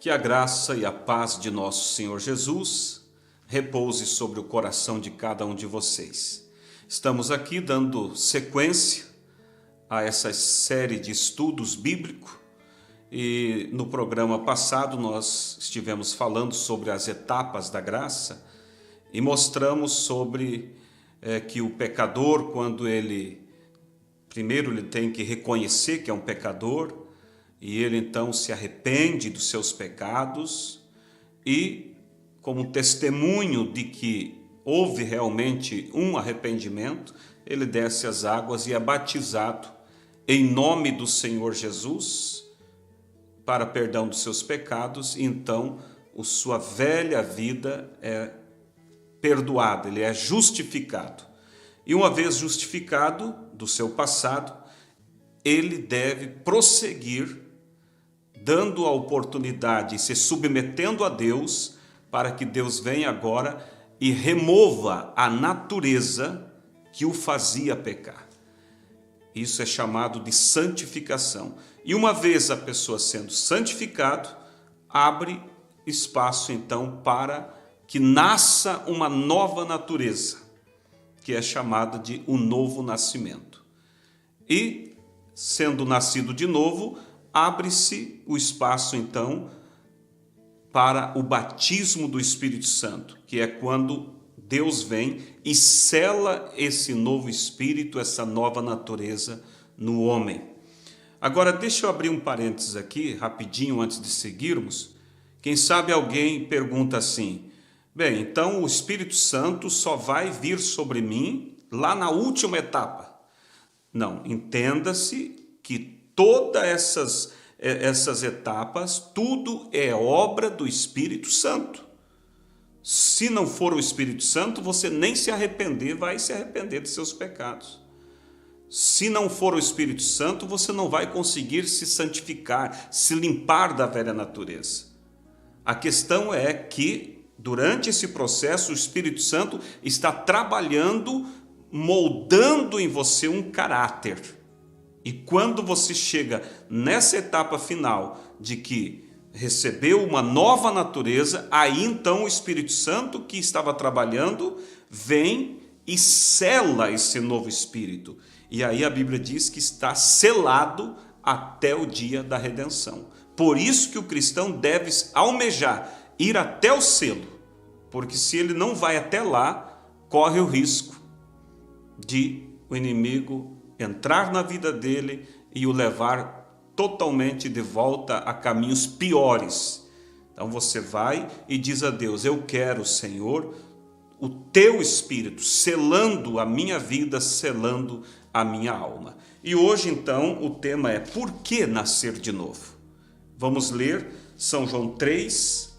Que a graça e a paz de nosso Senhor Jesus repouse sobre o coração de cada um de vocês. Estamos aqui dando sequência a essa série de estudos bíblicos e no programa passado nós estivemos falando sobre as etapas da graça e mostramos sobre que o pecador, quando primeiro ele tem que reconhecer que é um pecador, e ele então se arrepende dos seus pecados e, como testemunho de que houve realmente um arrependimento, ele desce as águas e é batizado em nome do Senhor Jesus para perdão dos seus pecados, e então a sua velha vida é perdoada, ele é justificado. E uma vez justificado do seu passado, ele deve prosseguir dando a oportunidade, se submetendo a Deus, para que Deus venha agora e remova a natureza que o fazia pecar. Isso é chamado de santificação. E uma vez a pessoa sendo santificado, abre espaço então para que nasça uma nova natureza, que é chamada de o novo nascimento. E, sendo nascido de novo, abre-se o espaço, então, para o batismo do Espírito Santo, que é quando Deus vem e sela esse novo espírito, essa nova natureza no homem. Agora, deixa eu abrir um parênteses aqui, rapidinho, antes de seguirmos. Quem sabe alguém pergunta assim, bem, então o Espírito Santo só vai vir sobre mim lá na última etapa. Não, entenda-se que todas essas etapas, tudo é obra do Espírito Santo. Se não for o Espírito Santo, você nem se arrepender, vai se arrepender de seus pecados. Se não for o Espírito Santo, você não vai conseguir se santificar, se limpar da velha natureza. A questão é que, durante esse processo, o Espírito Santo está trabalhando, moldando em você um caráter. E quando você chega nessa etapa final de que recebeu uma nova natureza, aí então o Espírito Santo que estava trabalhando vem e sela esse novo espírito. E aí a Bíblia diz que está selado até o dia da redenção. Por isso que o cristão deve almejar ir até o selo, porque se ele não vai até lá, corre o risco de o inimigo entrar na vida dele e o levar totalmente de volta a caminhos piores. Então você vai e diz a Deus, eu quero, Senhor, o teu Espírito selando a minha vida, selando a minha alma. E hoje então o tema é por que nascer de novo? Vamos ler São João 3,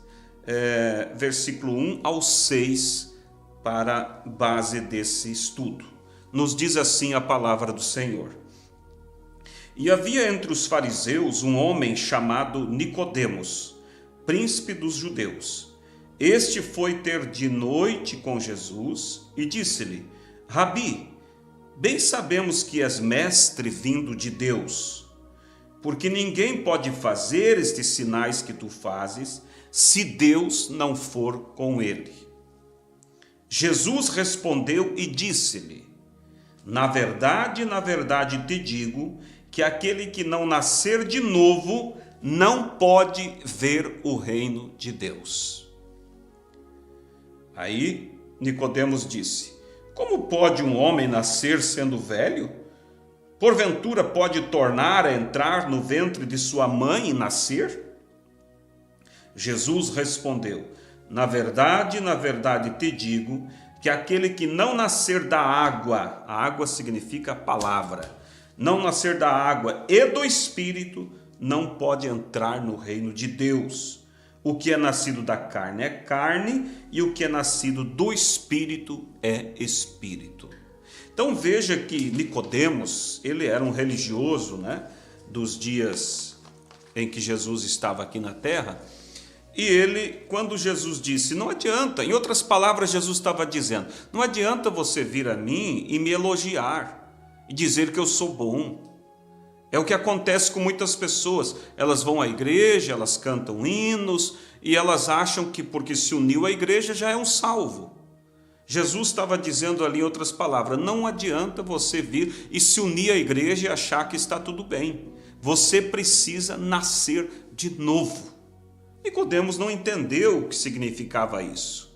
versículo 1 ao 6 para base desse estudo. Nos diz assim a palavra do Senhor. E havia entre os fariseus um homem chamado Nicodemos, príncipe dos judeus. Este foi ter de noite com Jesus e disse-lhe, Rabi, bem sabemos que és mestre vindo de Deus, porque ninguém pode fazer estes sinais que tu fazes, se Deus não for com ele. Jesus respondeu e disse-lhe, na verdade te digo que aquele que não nascer de novo não pode ver o reino de Deus. Aí Nicodemos disse, como pode um homem nascer sendo velho? Porventura pode tornar a entrar no ventre de sua mãe e nascer? Jesus respondeu, na verdade te digo que aquele que não nascer da água, a água significa a palavra, não nascer da água e do Espírito, não pode entrar no reino de Deus. O que é nascido da carne é carne, e o que é nascido do Espírito é Espírito. Então veja que Nicodemos, ele era um religioso, dos dias em que Jesus estava aqui na terra, e ele, quando Jesus disse, não adianta, em outras palavras Jesus estava dizendo, não adianta você vir a mim e me elogiar, e dizer que eu sou bom. É o que acontece com muitas pessoas. Elas vão à igreja, elas cantam hinos e elas acham que porque se uniu à igreja já é um salvo. Jesus estava dizendo ali em outras palavras, não adianta você vir e se unir à igreja e achar que está tudo bem. Você precisa nascer de novo. Nicodemos não entendeu o que significava isso.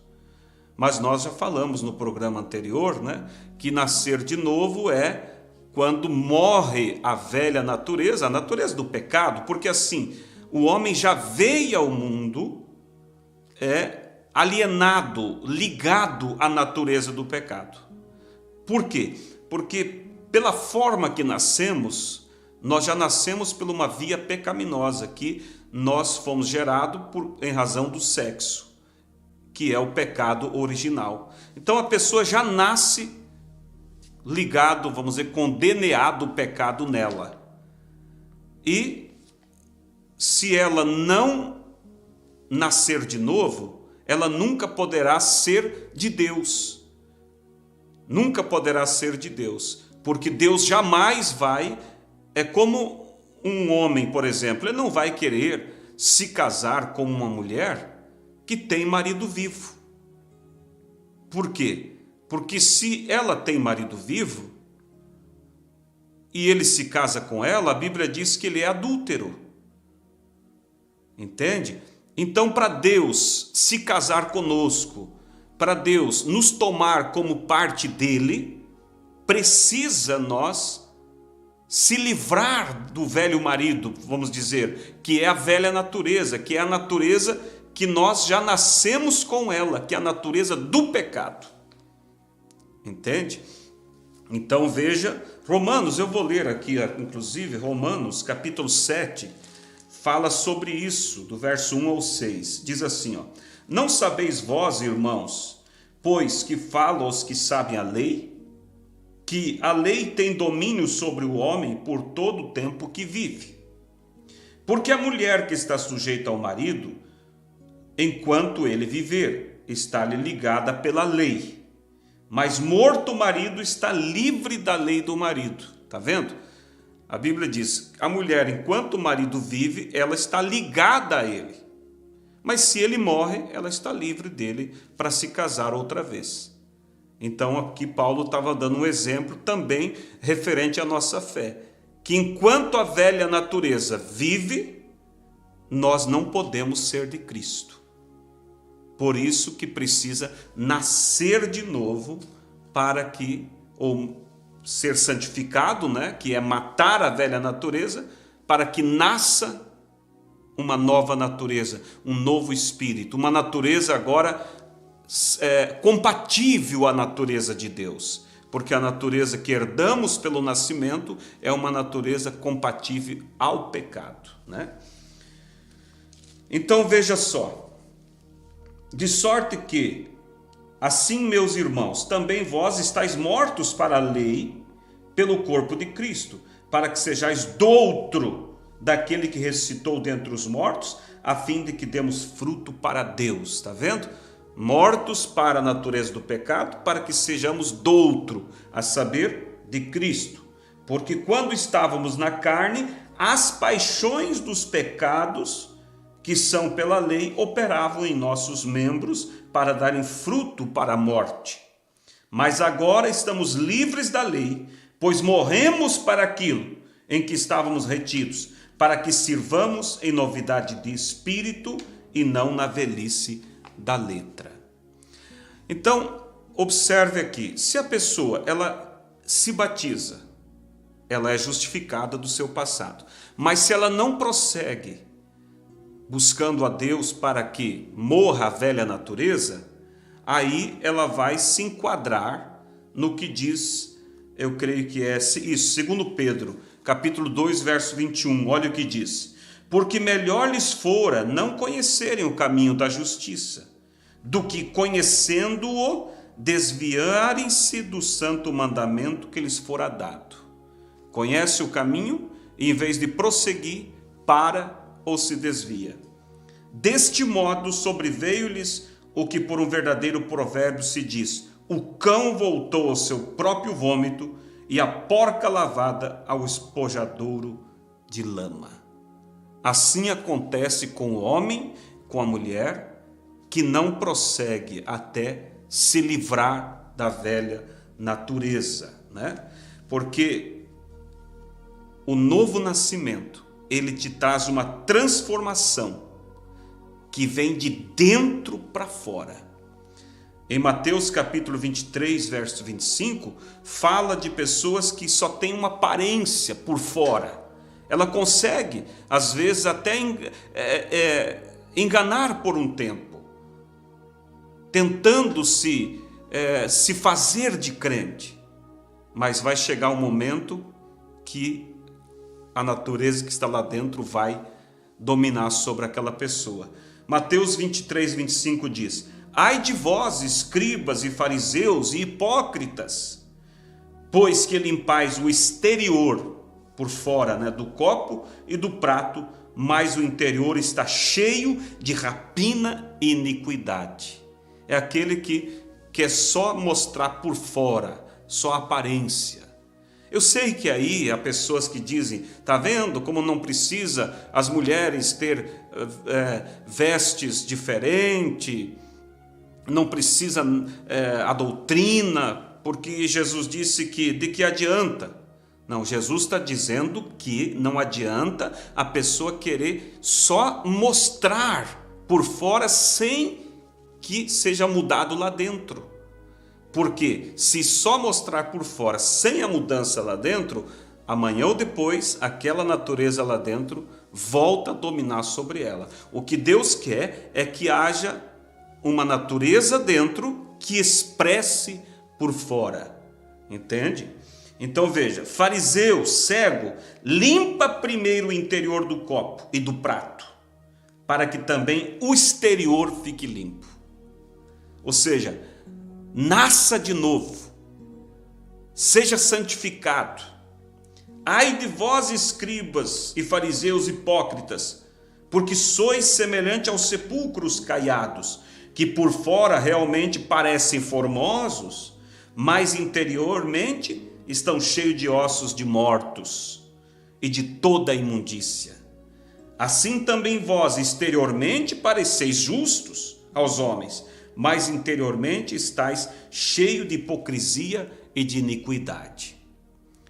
Mas nós já falamos no programa anterior, né, que nascer de novo é quando morre a velha natureza, a natureza do pecado, porque assim, o homem já veio ao mundo alienado, ligado à natureza do pecado. Por quê? Porque pela forma que nascemos, nós já nascemos por uma via pecaminosa, que nós fomos gerados em razão do sexo, que é o pecado original. Então a pessoa já nasce ligado, vamos dizer, com o DNA do pecado nela. E se ela não nascer de novo, ela nunca poderá ser de Deus. Nunca poderá ser de Deus, porque Deus jamais vai, é como um homem, por exemplo, ele não vai querer se casar com uma mulher que tem marido vivo. Por quê? Porque se ela tem marido vivo e ele se casa com ela, a Bíblia diz que ele é adúltero. Entende? Então, para Deus se casar conosco, para Deus nos tomar como parte dele, precisa nós se livrar do velho marido, vamos dizer, que é a velha natureza, que é a natureza que nós já nascemos com ela, que é a natureza do pecado. Entende? Então veja, Romanos, eu vou ler aqui, inclusive, Romanos, capítulo 7, fala sobre isso, do verso 1 ao 6. Diz assim, ó: não sabeis vós, irmãos, pois que falo aos que sabem a lei, que a lei tem domínio sobre o homem por todo o tempo que vive. Porque a mulher que está sujeita ao marido, enquanto ele viver, está-lhe ligada pela lei. Mas morto o marido, está livre da lei do marido. Está vendo? A Bíblia diz, a mulher, enquanto o marido vive, ela está ligada a ele. Mas se ele morre, ela está livre dele para se casar outra vez. Então aqui Paulo estava dando um exemplo também referente à nossa fé. Que enquanto a velha natureza vive, nós não podemos ser de Cristo. Por isso que precisa nascer de novo para que, ou ser santificado, né, que é matar a velha natureza, para que nasça uma nova natureza, um novo espírito, uma natureza agora compatível à natureza de Deus, porque a natureza que herdamos pelo nascimento é uma natureza compatível ao pecado, né? Então veja só, de sorte que, assim, meus irmãos, também vós estáis mortos para a lei pelo corpo de Cristo, para que sejais doutro daquele que ressuscitou dentre os mortos, a fim de que demos fruto para Deus. Está vendo? Mortos para a natureza do pecado, para que sejamos doutro, a saber, de Cristo. Porque quando estávamos na carne, as paixões dos pecados, que são pela lei, operavam em nossos membros para darem fruto para a morte. Mas agora estamos livres da lei, pois morremos para aquilo em que estávamos retidos, para que sirvamos em novidade de espírito e não na velhice da letra. Então, observe aqui, se a pessoa ela se batiza, ela é justificada do seu passado. Mas se ela não prossegue buscando a Deus para que morra a velha natureza, aí ela vai se enquadrar no que diz, eu creio que é isso, segundo Pedro, capítulo 2, verso 21, olha o que diz: porque melhor lhes fora não conhecerem o caminho da justiça, do que conhecendo-o, desviarem-se do santo mandamento que lhes fora dado. Conhece o caminho e, em vez de prosseguir, para ou se desvia. Deste modo sobreveio-lhes o que por um verdadeiro provérbio se diz: o cão voltou ao seu próprio vômito e a porca lavada ao espojadouro de lama. Assim acontece com o homem, com a mulher, que não prossegue até se livrar da velha natureza, né? Porque o novo nascimento, ele te traz uma transformação que vem de dentro para fora. Em Mateus capítulo 23, verso 25, fala de pessoas que só têm uma aparência por fora. Ela consegue, às vezes, até enganar por um tempo, tentando se fazer de crente. Mas vai chegar um momento que a natureza que está lá dentro vai dominar sobre aquela pessoa. Mateus 23, 25 diz: ai de vós, escribas e fariseus e hipócritas, pois que limpais o exterior por fora, né, do copo e do prato, mas o interior está cheio de rapina e iniquidade. É aquele que quer só mostrar por fora, só a aparência. Eu sei que aí há pessoas que dizem, tá vendo como não precisa as mulheres ter vestes diferentes, não precisa a doutrina, porque Jesus disse que de que adianta? Não, Jesus está dizendo que não adianta a pessoa querer só mostrar por fora sem que seja mudado lá dentro. Porque se só mostrar por fora sem a mudança lá dentro, amanhã ou depois aquela natureza lá dentro volta a dominar sobre ela. O que Deus quer é que haja uma natureza dentro que expresse por fora. Entende? Então veja, fariseu, cego, limpa primeiro o interior do copo e do prato, para que também o exterior fique limpo. Ou seja, nasça de novo, seja santificado. Ai de vós, escribas e fariseus hipócritas, porque sois semelhante aos sepulcros caiados, que por fora realmente parecem formosos, mas interiormente estão cheios de ossos de mortos e de toda a imundícia. Assim também vós exteriormente pareceis justos aos homens, mas interiormente estáis cheios de hipocrisia e de iniquidade.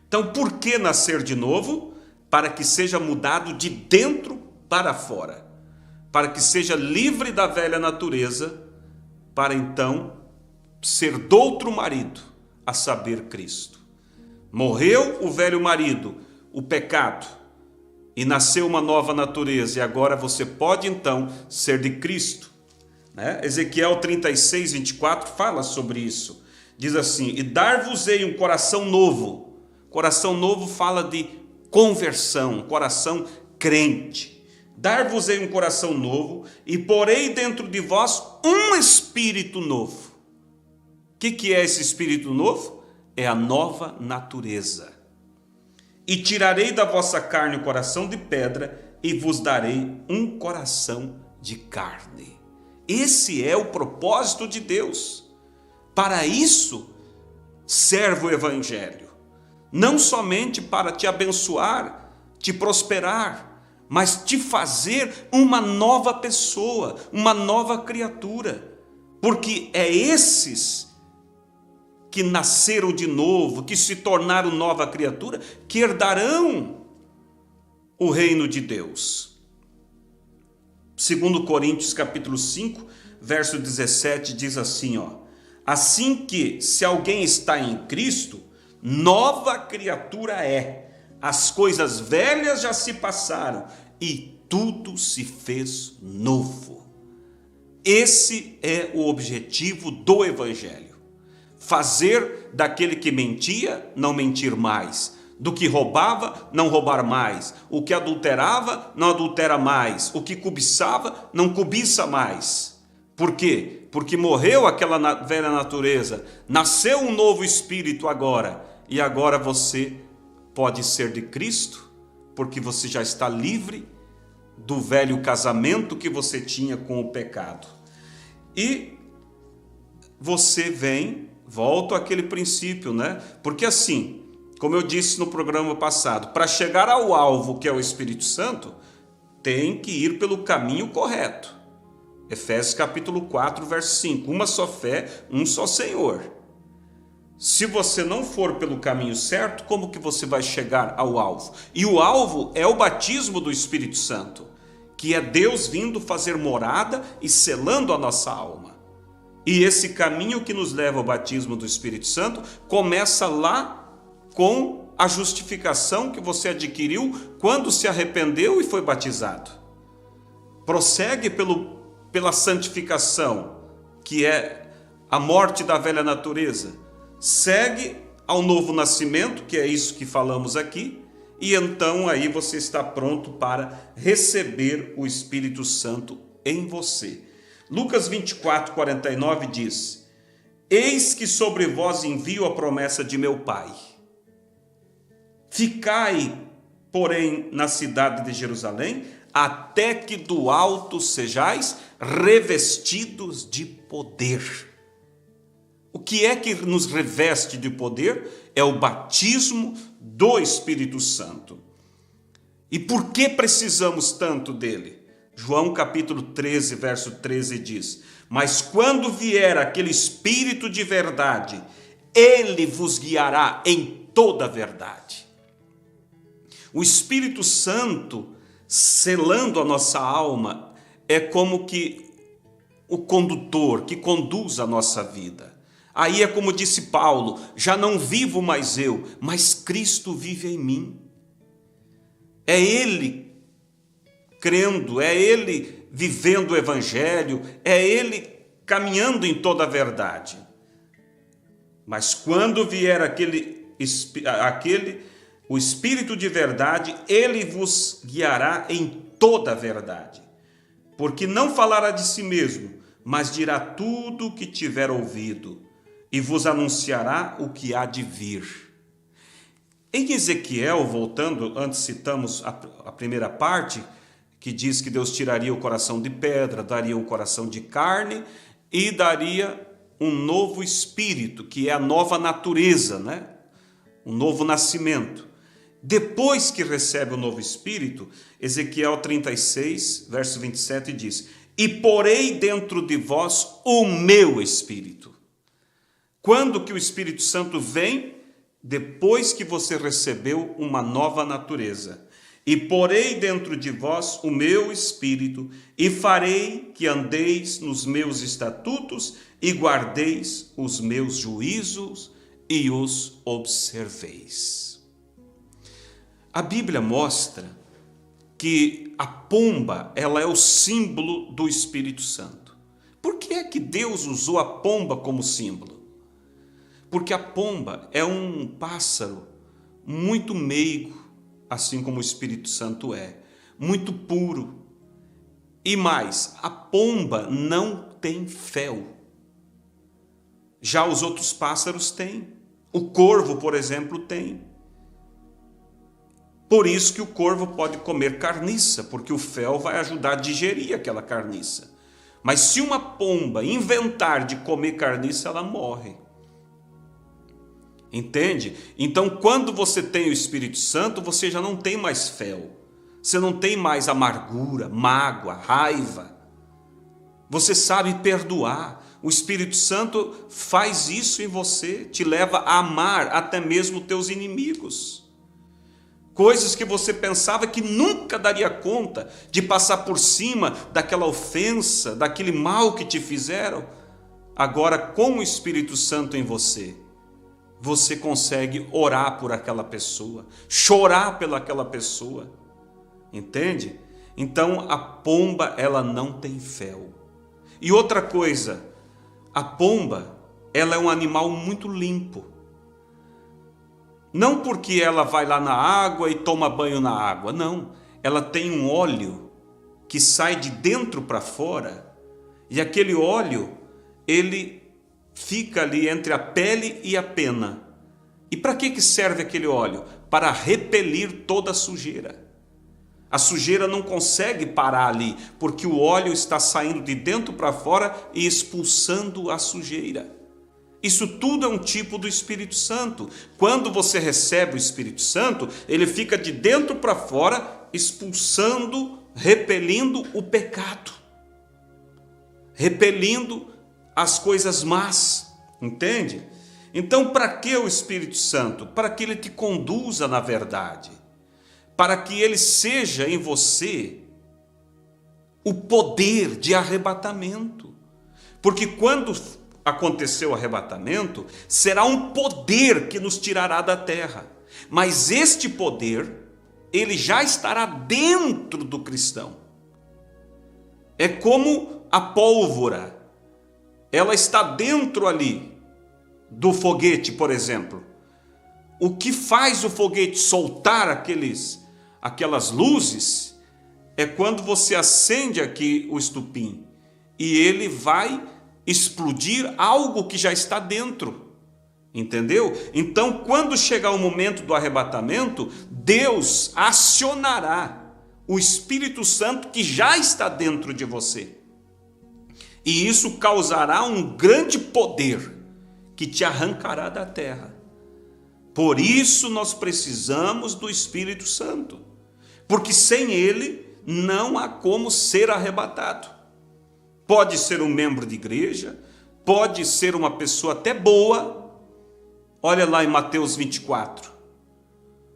Então, por que nascer de novo? Para que seja mudado de dentro para fora, para que seja livre da velha natureza, para então ser do outro marido, a saber, Cristo. Morreu o velho marido, o pecado, e nasceu uma nova natureza, e agora você pode então ser de Cristo. Ezequiel 36, 24 fala sobre isso. Diz assim: e dar-vos-ei um coração novo. Coração novo fala de conversão, coração crente. Dar-vos-ei um coração novo, e porei dentro de vós um espírito novo. O que é esse espírito novo? É a nova natureza. E tirarei da vossa carne o coração de pedra, e vos darei um coração de carne. Esse é o propósito de Deus. Para isso serve o Evangelho. Não somente para te abençoar, te prosperar, mas te fazer uma nova pessoa, uma nova criatura. Porque é esses que nasceram de novo, que se tornaram nova criatura, que herdarão o reino de Deus. 2 Coríntios capítulo 5, verso 17, diz assim, assim que, se alguém está em Cristo, nova criatura é. As coisas velhas já se passaram e tudo se fez novo. Esse é o objetivo do Evangelho. Fazer daquele que mentia, não mentir mais. Do que roubava, não roubar mais. O que adulterava, não adultera mais. O que cobiçava, não cobiça mais. Por quê? Porque morreu aquela velha natureza, nasceu um novo espírito agora, e agora você pode ser de Cristo, porque você já está livre do velho casamento que você tinha com o pecado. E você volta àquele princípio, Porque assim, como eu disse no programa passado, para chegar ao alvo, que é o Espírito Santo, tem que ir pelo caminho correto. Efésios capítulo 4, verso 5. Uma só fé, um só Senhor. Se você não for pelo caminho certo, como que você vai chegar ao alvo? E o alvo é o batismo do Espírito Santo, que é Deus vindo fazer morada e selando a nossa alma. E esse caminho que nos leva ao batismo do Espírito Santo começa lá com a justificação que você adquiriu quando se arrependeu e foi batizado. Prossegue pela santificação, que é a morte da velha natureza. Segue ao novo nascimento, que é isso que falamos aqui, e então aí você está pronto para receber o Espírito Santo em você. Lucas 24, 49 diz: Eis que sobre vós envio a promessa de meu Pai. Ficai, porém, na cidade de Jerusalém, até que do alto sejais revestidos de poder. O que é que nos reveste de poder? É o batismo do Espírito Santo. E por que precisamos tanto dele? João capítulo 13, verso 13 diz: Mas quando vier aquele Espírito de verdade, ele vos guiará em toda a verdade. O Espírito Santo, selando a nossa alma, é como que o condutor que conduz a nossa vida. Aí é como disse Paulo: já não vivo mais eu, mas Cristo vive em mim. É Ele crendo, é Ele vivendo o Evangelho, é Ele caminhando em toda a verdade. Mas quando vier o Espírito de verdade, Ele vos guiará em toda a verdade. Porque não falará de si mesmo, mas dirá tudo o que tiver ouvido, e vos anunciará o que há de vir. Em Ezequiel, voltando, antes citamos a primeira parte, que diz que Deus tiraria o coração de pedra, daria um coração de carne e daria um novo espírito, que é a nova natureza, né? Um novo nascimento. Depois que recebe o novo espírito, Ezequiel 36, verso 27 diz: E porei dentro de vós o meu espírito. Quando que o Espírito Santo vem? Depois que você recebeu uma nova natureza. E porei dentro de vós o meu espírito, e farei que andeis nos meus estatutos, e guardeis os meus juízos, e os observeis. A Bíblia mostra que a pomba, ela é o símbolo do Espírito Santo. Por que é que Deus usou a pomba como símbolo? Porque a pomba é um pássaro muito meigo, assim como o Espírito Santo é, muito puro. E mais, a pomba não tem fel. Já os outros pássaros têm. O corvo, por exemplo, tem. Por isso que o corvo pode comer carniça, porque o fel vai ajudar a digerir aquela carniça. Mas se uma pomba inventar de comer carniça, ela morre. Entende? Então, quando você tem o Espírito Santo, você já não tem mais fel. Você não tem mais amargura, mágoa, raiva. Você sabe perdoar. O Espírito Santo faz isso em você, te leva a amar até mesmo teus inimigos. Coisas que você pensava que nunca daria conta de passar por cima daquela ofensa, daquele mal que te fizeram. Agora, com o Espírito Santo em você, você consegue orar por aquela pessoa, chorar pelaquela pessoa, entende? Então a pomba, ela não tem fel. E outra coisa, a pomba, ela é um animal muito limpo. Não porque ela vai lá na água e toma banho na água, não. Ela tem um óleo que sai de dentro para fora, e aquele óleo, ele fica ali entre a pele e a pena. E para que serve aquele óleo? Para repelir toda a sujeira. A sujeira não consegue parar ali, porque o óleo está saindo de dentro para fora e expulsando a sujeira. Isso tudo é um tipo do Espírito Santo. Quando você recebe o Espírito Santo, ele fica de dentro para fora, expulsando, repelindo o pecado, repelindo as coisas más, entende? Então, para que o Espírito Santo? Para que ele te conduza na verdade, para que ele seja em você o poder de arrebatamento. Porque quando acontecer o arrebatamento, será um poder que nos tirará da terra. Mas este poder, ele já estará dentro do cristão. É como a pólvora, ela está dentro ali do foguete, por exemplo. O que faz o foguete soltar aquelas luzes é quando você acende aqui o estupim e ele vai explodir algo que já está dentro, entendeu? Então, quando chegar o momento do arrebatamento, Deus acionará o Espírito Santo que já está dentro de você, e isso causará um grande poder que te arrancará da terra. Por isso nós precisamos do Espírito Santo, porque sem ele não há como ser arrebatado. Pode ser um membro de igreja, pode ser uma pessoa até boa. Olha lá em Mateus 24,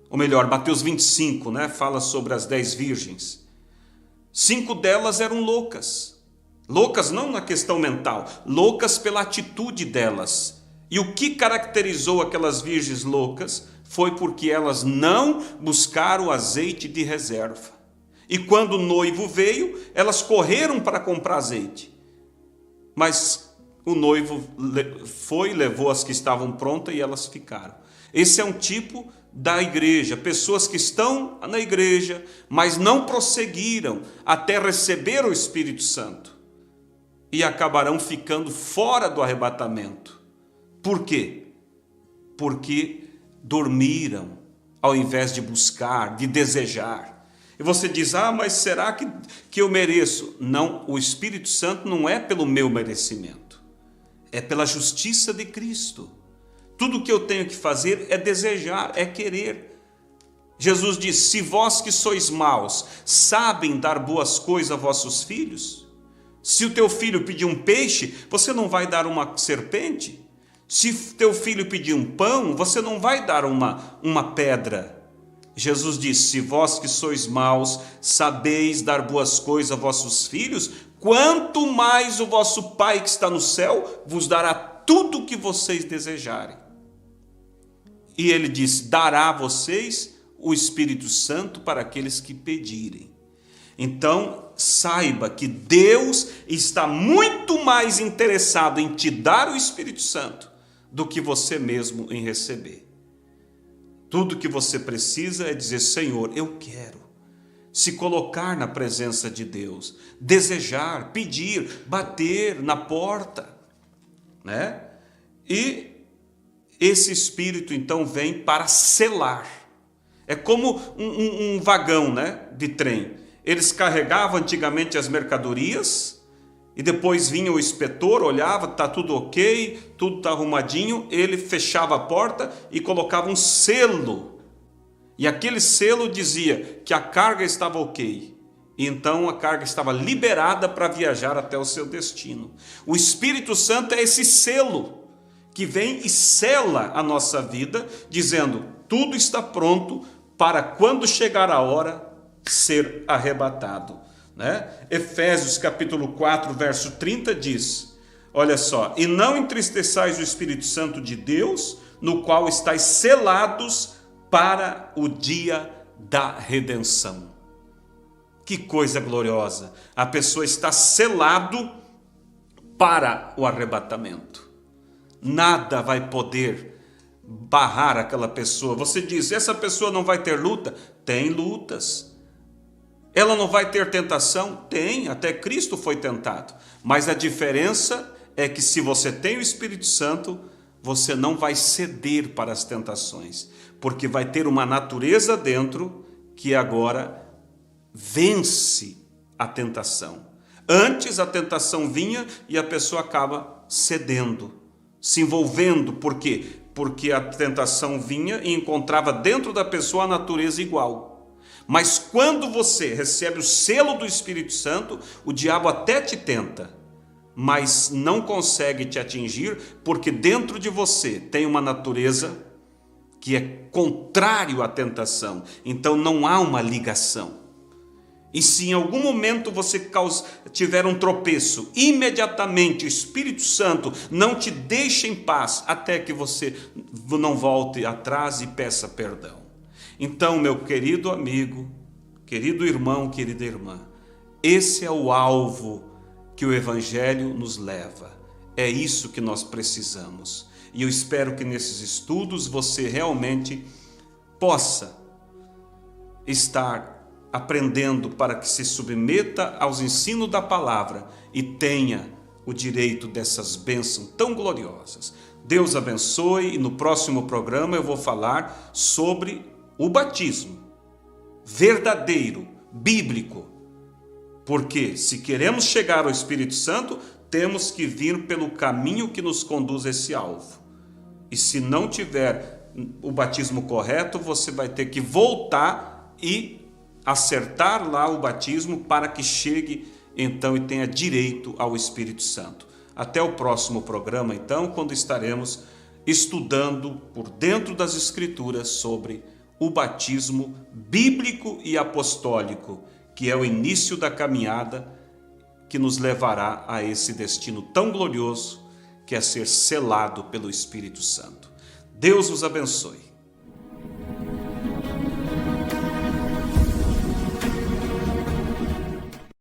ou melhor, Mateus 25, né? Fala sobre as 10 virgens. 5 delas eram loucas. Loucas não na questão mental, loucas pela atitude delas. E o que caracterizou aquelas virgens loucas foi porque elas não buscaram o azeite de reserva. E quando o noivo veio, elas correram para comprar azeite. Mas o noivo levou as que estavam prontas e elas ficaram. Esse é um tipo da igreja, pessoas que estão na igreja, mas não prosseguiram até receber o Espírito Santo. E acabarão ficando fora do arrebatamento. Por quê? Porque dormiram, ao invés de buscar, de desejar. E você diz, mas será que eu mereço? Não, o Espírito Santo não é pelo meu merecimento. É pela justiça de Cristo. Tudo que eu tenho que fazer é desejar, é querer. Jesus disse, se vós que sois maus, sabem dar boas coisas a vossos filhos, se o teu filho pedir um peixe, você não vai dar uma serpente? Se teu filho pedir um pão, você não vai dar uma pedra? Jesus disse, se vós que sois maus, sabeis dar boas coisas a vossos filhos, quanto mais o vosso Pai que está no céu vos dará tudo o que vocês desejarem. E ele diz, dará a vocês o Espírito Santo para aqueles que pedirem. Então, saiba que Deus está muito mais interessado em te dar o Espírito Santo do que você mesmo em receber. Tudo que você precisa é dizer, Senhor, eu quero. Se colocar na presença de Deus, desejar, pedir, bater na porta, né? E esse Espírito então vem para selar. É como um vagão, né, de trem. Eles carregavam antigamente as mercadorias e depois vinha o inspetor, olhava, está tudo ok, tudo está arrumadinho, ele fechava a porta e colocava um selo. E aquele selo dizia que a carga estava ok. E então a carga estava liberada para viajar até o seu destino. O Espírito Santo é esse selo que vem e sela a nossa vida, dizendo, tudo está pronto para quando chegar a hora ser arrebatado, né? Efésios capítulo 4, verso 30 diz, olha só, e não entristeçais o Espírito Santo de Deus, no qual estáis selados para o dia da redenção. Que coisa gloriosa, a pessoa está selado para o arrebatamento. Nada vai poder barrar aquela pessoa. Você diz, essa pessoa não vai ter luta? Tem lutas. Ela não vai ter tentação? Tem, até Cristo foi tentado. Mas a diferença é que se você tem o Espírito Santo, você não vai ceder para as tentações, porque vai ter uma natureza dentro que agora vence a tentação. Antes a tentação vinha e a pessoa acaba cedendo, se envolvendo. Por quê? Porque a tentação vinha e encontrava dentro da pessoa a natureza igual. Mas quando você recebe o selo do Espírito Santo, o diabo até te tenta, mas não consegue te atingir, porque dentro de você tem uma natureza que é contrário à tentação. Então não há uma ligação. E se em algum momento você tiver um tropeço, imediatamente o Espírito Santo não te deixa em paz até que você não volte atrás e peça perdão. Então, meu querido amigo, querido irmão, querida irmã, esse é o alvo que o Evangelho nos leva. É isso que nós precisamos. E eu espero que nesses estudos você realmente possa estar aprendendo para que se submeta aos ensinos da palavra e tenha o direito dessas bênçãos tão gloriosas. Deus abençoe, e no próximo programa eu vou falar sobre o batismo verdadeiro, bíblico. Porque se queremos chegar ao Espírito Santo, temos que vir pelo caminho que nos conduz a esse alvo. E se não tiver o batismo correto, você vai ter que voltar e acertar lá o batismo para que chegue então e tenha direito ao Espírito Santo. Até o próximo programa, então, quando estaremos estudando por dentro das Escrituras sobre o batismo bíblico e apostólico, que é o início da caminhada que nos levará a esse destino tão glorioso, que é ser selado pelo Espírito Santo. Deus os abençoe.